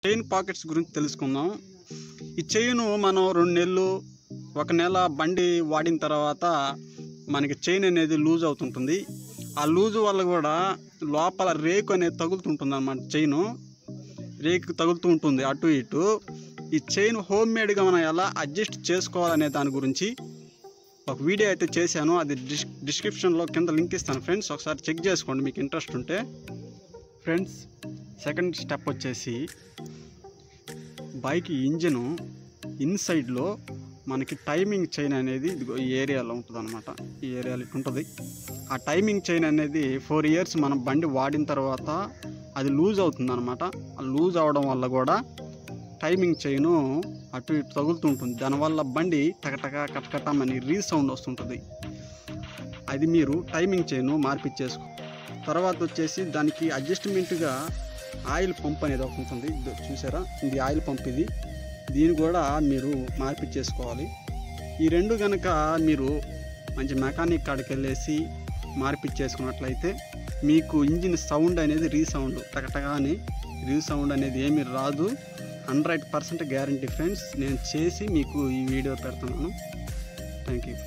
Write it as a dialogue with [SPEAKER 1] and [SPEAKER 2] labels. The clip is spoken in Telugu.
[SPEAKER 1] చైన్ పాకెట్స్ గురించి తెలుసుకుందాం. ఈ చైన్ మనం 2 నెలలు 1 నెల బండి వాడిన తర్వాత మనకి చైన్ అనేది లూజ్ అవుతుంటుంది. ఆ లూజ్ వల్ల కూడా లోపల రేకు అనేది తగులుతుంటుంది అన్నమాట. చైను రేకు తగులుతూ ఉంటుంది అటు ఇటు. ఈ చైన్ హోమ్ మేడ్గా మనం ఎలా అడ్జస్ట్ చేసుకోవాలనే దాని గురించి ఒక వీడియో అయితే చేశాను. అది డిస్క్రిప్షన్లో కింద లింక్ ఇస్తాను ఫ్రెండ్స్, ఒకసారి చెక్ చేసుకోండి మీకు ఇంట్రెస్ట్ ఉంటే. ఫ్రెండ్స్, సెకండ్ స్టెప్ వచ్చేసి బైక్ ఇంజిన్ ఇన్సైడ్లో మనకి టైమింగ్ చైన్ అనేది ఈ ఏరియాలో ఉంటుంది అనమాట. ఈ ఏరియాలో ఇటు ఉంటుంది. ఆ టైమింగ్ చైన్ అనేది 4 years మనం బండి వాడిన తర్వాత అది లూజ్ అవుతుంది అనమాట. ఆ లూజ్ అవడం వల్ల కూడా టైమింగ్ చైను అటు ఇటు తగులుతుంటుంది. దానివల్ల బండి టకటక కటకటమని రీసౌండ్ వస్తుంటుంది. అది మీరు టైమింగ్ చైను మార్పిచ్చేసుకో. తర్వాత వచ్చేసి దానికి అడ్జస్ట్మెంట్గా ఆయిల్ పంప్ అనేది ఒకటి ఉంటుంది. చూసారా, ఇది ఆయిల్ పంప్. దీన్ని కూడా మీరు మార్పిచ్చేసుకోవాలి. ఈ 2 కనుక మీరు మంచి మెకానిక్ కాడికి వెళ్ళేసి మార్పిచ్చేసుకున్నట్లయితే మీకు ఇంజిన్ సౌండ్ అనేది రీసౌండ్ టకటగా అని రీసౌండ్ అనేది ఏమీ రాదు. 100% గ్యారంటీ ఫ్రెండ్స్. నేను చేసి మీకు ఈ వీడియో పెడుతున్నాను. Thank you.